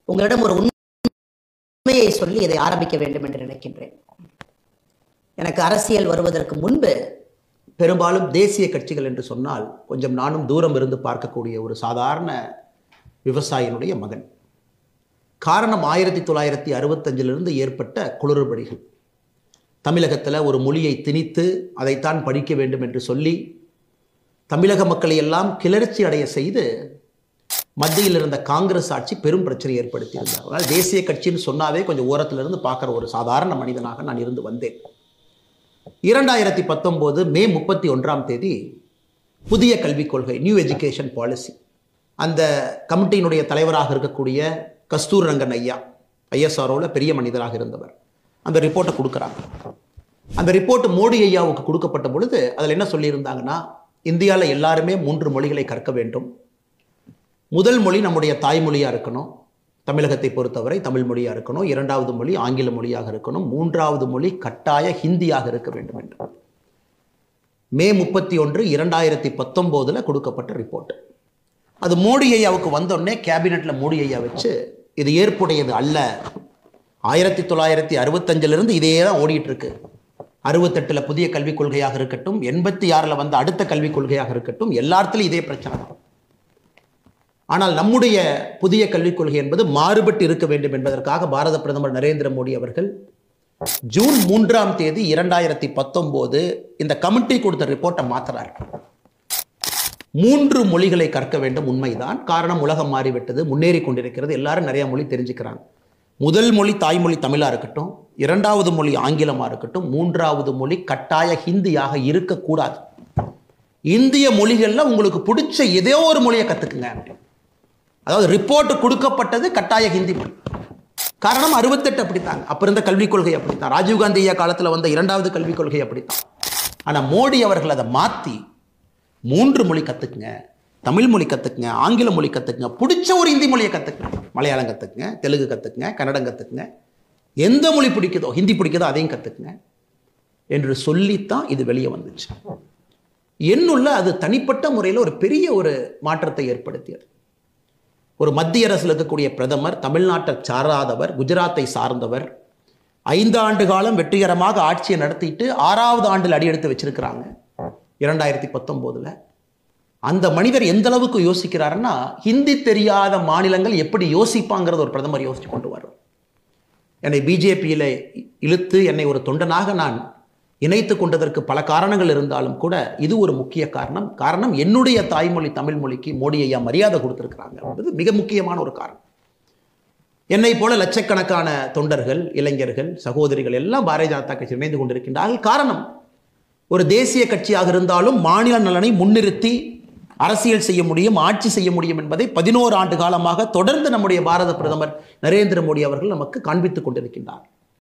உங்களிடம் ஒரு உண்மையை சொல்லி இதை ஆரம்பிக்க வேண்டும் என்று நினைக்கின்றேன். எனக்கு அரசியல் வருவதற்கு முன்பு பெரும்பாலும் தேசிய கட்சிகள் என்று சொன்னால் கொஞ்சம் நானும் தூரம் இருந்து பார்க்கக்கூடிய ஒரு சாதாரண விவசாயினுடைய மகன். காரணம் 1965 ஏற்பட்ட குளறுபடிகள். தமிழகத்தில் ஒரு மொழியை திணித்து அதைத்தான் படிக்க வேண்டும் என்று சொல்லி தமிழக மக்களை எல்லாம் கிளர்ச்சி அடைய செய்து மத்தியில் இருந்த காங்கிரஸ் ஆட்சி பெரும் பிரச்சனை ஏற்படுத்தியிருந்தார். அதனால் தேசிய கட்சின்னு சொன்னாவே கொஞ்சம் ஓரத்திலிருந்து பார்க்குற ஒரு சாதாரண மனிதனாக நான் இருந்து வந்தேன். 2019 மே 31 புதிய கல்விக் கொள்கை, நியூ எஜுகேஷன் பாலிசி, அந்த கமிட்டியினுடைய தலைவராக இருக்கக்கூடிய கஸ்தூர் ரங்கன் ஐயா, ஐஎஸ்ஆர்ஓவில் பெரிய மனிதராக இருந்தவர், அந்த ரிப்போர்ட்டை கொடுக்குறாங்க. அந்த ரிப்போர்ட் மோடி ஐயாவுக்கு கொடுக்கப்பட்ட பொழுது அதில் என்ன சொல்லியிருந்தாங்கன்னா, இந்தியாவில் எல்லாருமே 3 மொழிகளை கற்க வேண்டும். முதல் மொழி நம்முடைய தாய்மொழியாக இருக்கணும், தமிழகத்தை பொறுத்தவரை தமிழ் மொழியாக இருக்கணும். 2வது மொழி ஆங்கில மொழியாக இருக்கணும். 3வது மொழி கட்டாய ஹிந்தியாக இருக்க வேண்டும் என்று மே 31, 2019 கொடுக்கப்பட்ட ரிப்போர்ட். அது மோடி ஐயாவுக்கு வந்தோடனே கேபினெட்ல மோடி ஐயா வச்சு இது ஏற்புடையது அல்ல, 1965 இதே தான் ஓடிட்டு இருக்கு, 68 புதிய கல்விக் கொள்கையாக இருக்கட்டும், 86 வந்த அடுத்த கல்விக் கொள்கையாக இருக்கட்டும், எல்லாத்திலும் இதே பிரச்சனை தான். ஆனால் நம்முடைய புதிய கல்விக் கொள்கை என்பது மாறுபட்டு இருக்க வேண்டும் என்பதற்காக பாரத பிரதமர் நரேந்திர மோடி அவர்கள் ஜூன் 3 2019 இந்த கமிட்டி கொடுத்த ரிப்போர்ட்டை மாத்துறார். 3 மொழிகளை கற்க வேண்டும், உண்மைதான். காரணம், உலகம் மாறிவிட்டது, முன்னேறி கொண்டிருக்கிறது, எல்லாரும் நிறைய மொழி தெரிஞ்சுக்கிறாங்க. முதல் மொழி தாய்மொழி தமிழாக இருக்கட்டும், 2வது மொழி ஆங்கிலமாக இருக்கட்டும், 3வது மொழி கட்டாய ஹிந்தியாக இருக்கக்கூடாது. இந்திய மொழிகளில் உங்களுக்கு பிடிச்ச ஏதோ ஒரு மொழியை கற்றுக்குங்க. அதாவது ரிப்போர்ட் கொடுக்கப்பட்டது கட்டாய ஹிந்தி மொழி. காரணம் 68 அப்படித்தாங்க, அப்போ இருந்த கல்விக் கொள்கை அப்படித்தான், ராஜீவ்காந்தி ஐயா காலத்தில் வந்த 2வது கல்விக் கொள்கை அப்படித்தான். ஆனால் மோடி அவர்கள் அதை மாற்றி 3 மொழி கற்றுக்குங்க, தமிழ் மொழி கற்றுக்குங்க, ஆங்கில மொழி கற்றுக்குங்க, பிடிச்ச ஒரு இந்தி மொழியை கற்றுக்குங்க, மலையாளம் கற்றுக்குங்க, தெலுங்கு கற்றுக்குங்க, கன்னடம் கற்றுக்குங்க, எந்த மொழி பிடிக்குதோ, ஹிந்தி பிடிக்குதோ அதையும் கற்றுக்குங்க என்று சொல்லித்தான் இது வெளியே வந்துச்சு. என்னுள்ள அது தனிப்பட்ட முறையில் ஒரு பெரிய ஒரு மாற்றத்தை ஏற்படுத்தியது. ஒரு மத்திய அரசில் இருக்கக்கூடிய பிரதமர், தமிழ்நாட்டை சாராதவர், குஜராத்தை சார்ந்தவர், 5 ஆண்டு காலம் வெற்றிகரமாக ஆட்சியை நடத்திட்டு 6வது ஆண்டில் அடியெடுத்து வச்சிருக்கிறாங்க 2019. அந்த மனிதர் எந்த அளவுக்கு யோசிக்கிறாருன்னா, ஹிந்தி தெரியாத மாநிலங்கள் எப்படி யோசிப்பாங்கிறது ஒரு பிரதமர் யோசிச்சு கொண்டு வர்றார். என்னை பிஜேபியில் இழுத்து என்னை ஒரு தொண்டனாக நான் இணைத்து கொண்டதற்கு பல காரணங்கள் இருந்தாலும் கூட இது ஒரு முக்கிய காரணம் என்னுடைய தாய்மொழி தமிழ் மொழிக்கு மோடி ஐயா மரியாதை கொடுத்திருக்கிறாங்க என்பது மிக முக்கியமான ஒரு காரணம். என்னை போல லட்சக்கணக்கான தொண்டர்கள், இளைஞர்கள், சகோதரிகள் எல்லாம் பாரதிய ஜனதா கட்சி இணைந்து கொண்டிருக்கின்றார்கள். காரணம், ஒரு தேசிய கட்சியாக இருந்தாலும் மாநில நலனை முன்னிறுத்தி அரசியல் செய்ய முடியும், ஆட்சி செய்ய முடியும் என்பதை 11 ஆண்டு காலமாக தொடர்ந்து நம்முடைய பாரத பிரதமர் நரேந்திர மோடி அவர்கள் நமக்கு காண்பித்துக் கொண்டிருக்கின்றார்.